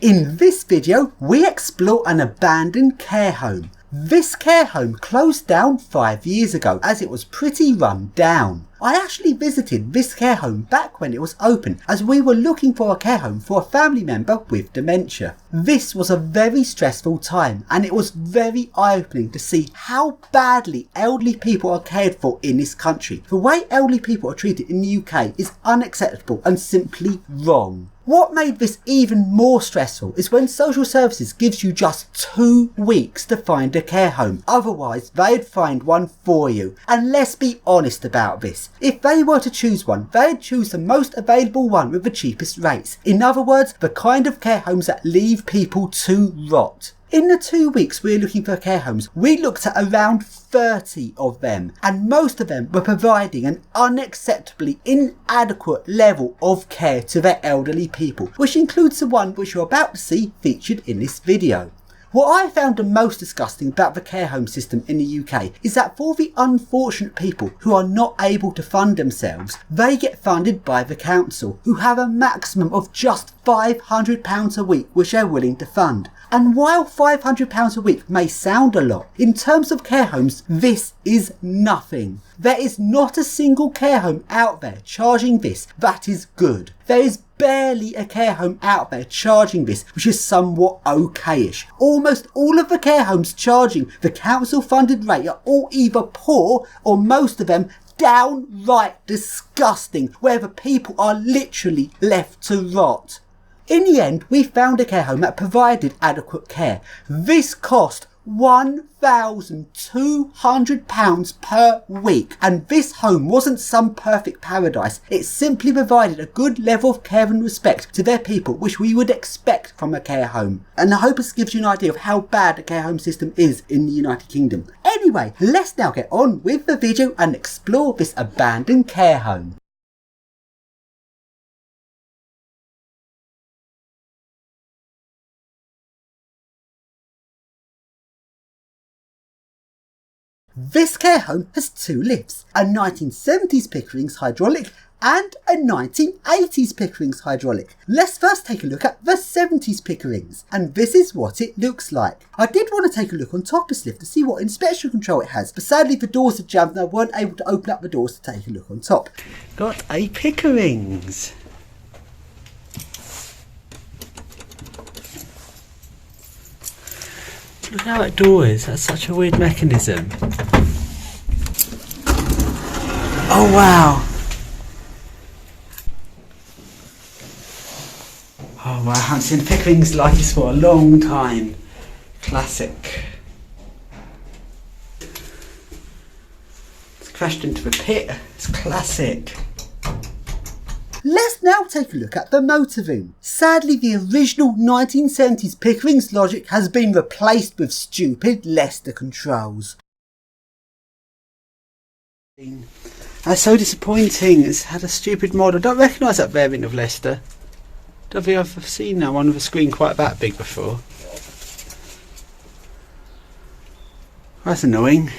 In this video, we explore an abandoned care home. This care home closed down 5 years ago as it was pretty run down. I actually visited this care home back when it was open as we were looking for a care home for a family member with dementia. This was a very stressful time and it was very eye-opening to see how badly elderly people are cared for in this country. The way elderly people are treated in the UK is unacceptable and simply wrong. What made this even more stressful is when social services gives you just 2 weeks to find a care home. Otherwise, they'd find one for you. And let's be honest about this. If they were to choose one, they'd choose the most available one with the cheapest rates. In other words, the kind of care homes that leave people to rot. In the 2 weeks we were looking for care homes, we looked at around 30 of them, and most of them were providing an unacceptably inadequate level of care to their elderly people, which includes the one which you're about to see featured in this video. What I found the most disgusting about the care home system in the UK is that for the unfortunate people who are not able to fund themselves, they get funded by the council, who have a maximum of just £500 a week which they're willing to fund. And while £500 a week may sound a lot, in terms of care homes, this is nothing. There is not a single care home out there charging this that is good. There is barely a care home out there charging this which is somewhat okayish. Almost all of the care homes charging the council funded rate are all either poor or most of them downright disgusting, where the people are literally left to rot. In the end, we found a care home that provided adequate care. This cost £1,200 per week, and this home wasn't some perfect paradise. It simply provided a good level of care and respect to their people which we would expect from a care home. And I hope this gives you an idea of how bad the care home system is in the United Kingdom. Anyway, let's now get on with the video and explore this abandoned care home. This care home has 2 lifts, a 1970s Pickering's hydraulic and a 1980s Pickering's hydraulic. Let's first take a look at the 70s Pickering's, and this is what it looks like. I did want to take a look on top of this lift to see what inspection control it has, but sadly the doors are jammed and I weren't able to open up the doors to take a look on top. Got a Pickering's. Look how that door is, that's such a weird mechanism. Oh wow! Oh wow, I haven't seen Pickering's like this for a long time. Classic. It's crashed into the pit, it's classic. Let's now take a look at the motor room. Sadly, the original 1970s Pickering's logic has been replaced with stupid Leicester controls. That's so disappointing. It's had a stupid mod. I don't recognise that variant of Leicester. Don't think I've seen that one with a screen quite that big before. That's annoying.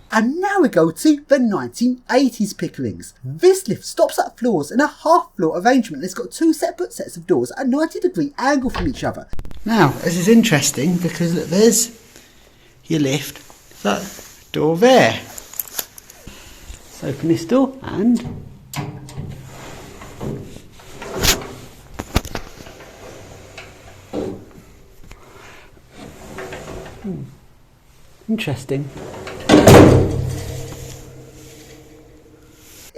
And now we go to the 1980s Pickering's. This lift stops at floors in a half-floor arrangement. It's got 2 separate sets of doors at a 90-degree angle from each other. Now, this is interesting because look, there's your lift. That door there. Let's open this door and... Interesting.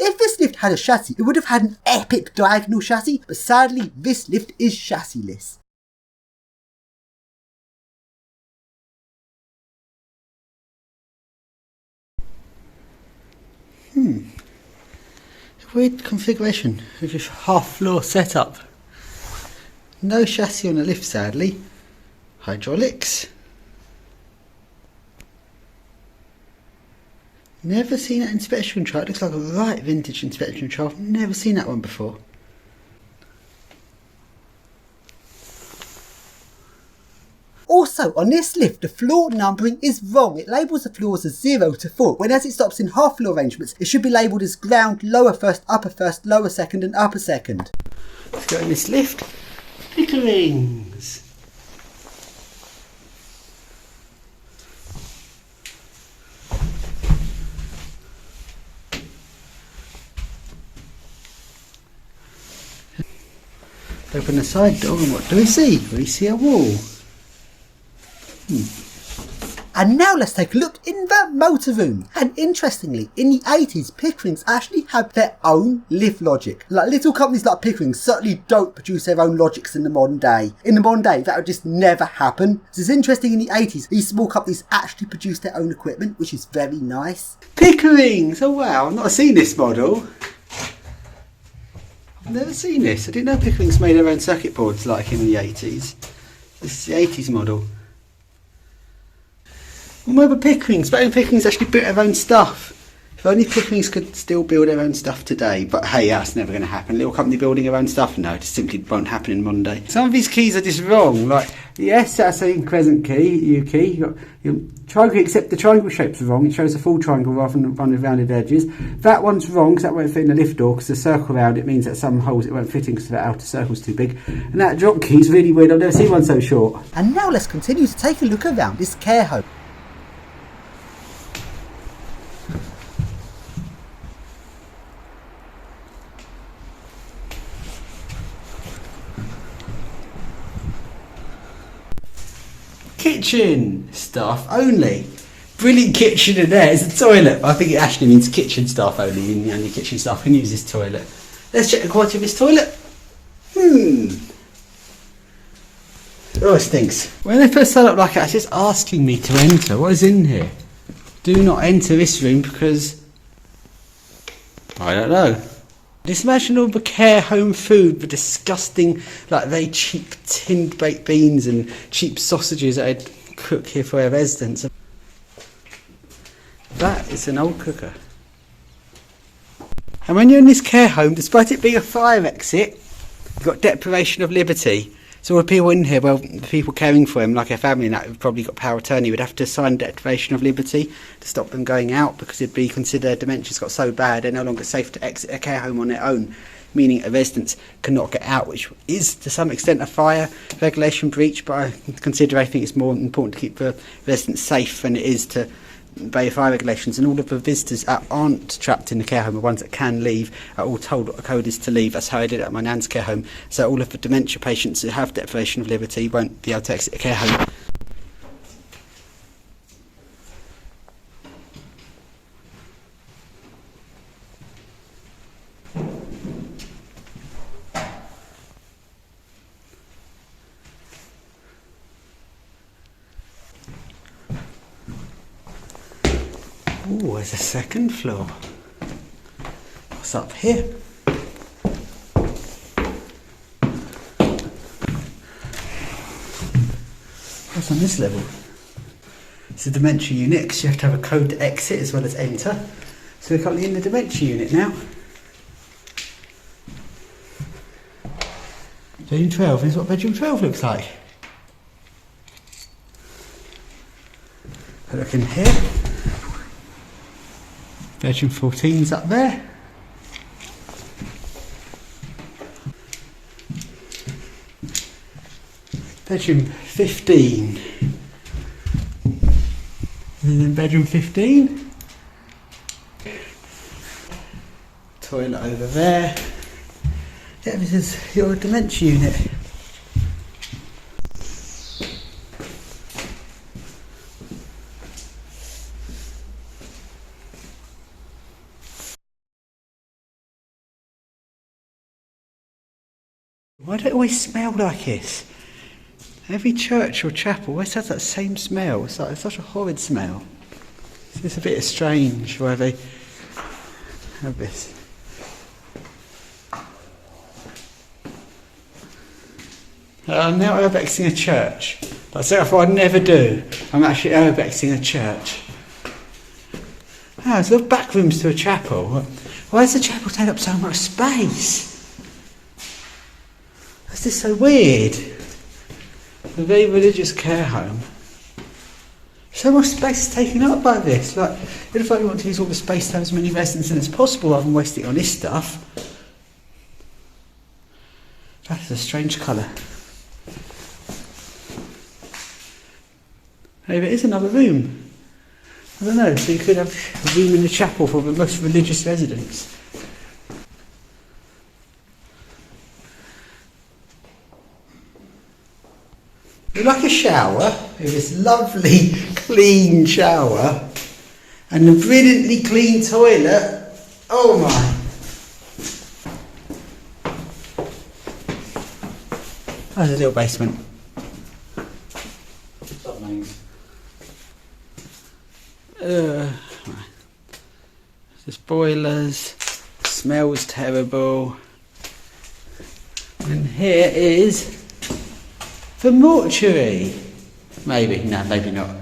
If this lift had a chassis, it would have had an epic diagonal chassis, but sadly this lift is chassisless. Weird configuration with your half-floor setup. No chassis on the lift sadly. Hydraulics. Never seen that inspection control. It looks like a right vintage inspection control. Never seen that one before. Also, on this lift, the floor numbering is wrong. It labels the floors as 0 to 4, when as it stops in half floor arrangements, it should be labelled as ground, lower first, lower second and upper second. Let's go in this lift. Pickerings. Open the side door and what do we see? We see a wall. And now let's take a look in the motor room. And interestingly, in the 80s, Pickerings actually had their own lift logic. Like little companies like Pickerings certainly don't produce their own logics in the modern day. In the modern day, that would just never happen. So it's interesting in the 80s, these small companies actually produced their own equipment, which is very nice. Pickerings! Oh wow, I've not seen this model. I've never seen this. I didn't know Pickerings made their own circuit boards like in the 80s. This is the 80s model. Where were Pickerings? But Pickerings actually built their own stuff. If only Pickerings could still build their own stuff today. But hey, that's never going to happen. A little company building their own stuff? No, it just simply won't happen in modern day. Some of these keys are just wrong. Like, yes, that's a crescent key, U key. You got your triangle, except the triangle shapes are wrong. It shows a full triangle rather than one with rounded edges. That one's wrong because that won't fit in the lift door because the circle around it means that some holes it won't fit in because the outer circle's too big. And that drop key's really weird. I've never seen one so short. And now let's continue to take a look around this care home. Kitchen staff only. Brilliant kitchen in there. It's a toilet. I think it actually means kitchen staff only, and only kitchen staff can use this toilet. Let's check the quality of this toilet. Oh, it stinks. When they first set up like that, it's just asking me to enter. What is in here? Do not enter this room because I don't know. Just imagine all the care home food, the disgusting, like very cheap tinned baked beans and cheap sausages that I'd cook here for our residents. That is an old cooker. And when you're in this care home, despite it being a fire exit, you've got deprivation of liberty. So all the people in here, well, the people caring for him, like a family and that, who've probably got power of attorney, would have to sign deprivation of liberty to stop them going out because it'd be considered dementia's got so bad they're no longer safe to exit a care home on their own, meaning a resident cannot get out, which is to some extent a fire regulation breach, but I think it's more important to keep the residents safe than it is to obey fire regulations. And all of the visitors that aren't trapped in the care home, the ones that can leave, are all told what the code is to leave. That's how I did it at my nan's care home. So all of the dementia patients who have deprivation of liberty won't be able to exit the care home. Oh, there's a second floor. What's up here? What's on this level? It's a dementia unit because you have to have a code to exit as well as enter. So we're currently in the dementia unit now. Bedroom 12 is what bedroom 12 looks like. Look in here. Bedroom 14's up there. Bedroom 15. And then bedroom 15. Toilet over there. Yeah, this is your dementia unit. Why do it always smell like this? Every church or chapel always has that same smell. It's like such a horrid smell. It's a bit strange why they have this. I'm now urbexing a church. That's what I'd never do. I'm actually urbexing a church. Oh, there's little back rooms to a chapel. Why does the chapel take up so much space? That's just so weird. a very religious care home. So much space is taken up by this. Like, it looks like we want to use all the space to have as many residents as possible rather than wasting it on this stuff. That is a strange colour. Maybe it is another room. I don't know, so you could have a room in the chapel for the most religious residents. It's like a shower, with this lovely clean shower and a brilliantly clean toilet. Oh my. There's a little basement. What's that mean? There's boilers, smells terrible. And here is the mortuary. Maybe, no, maybe not.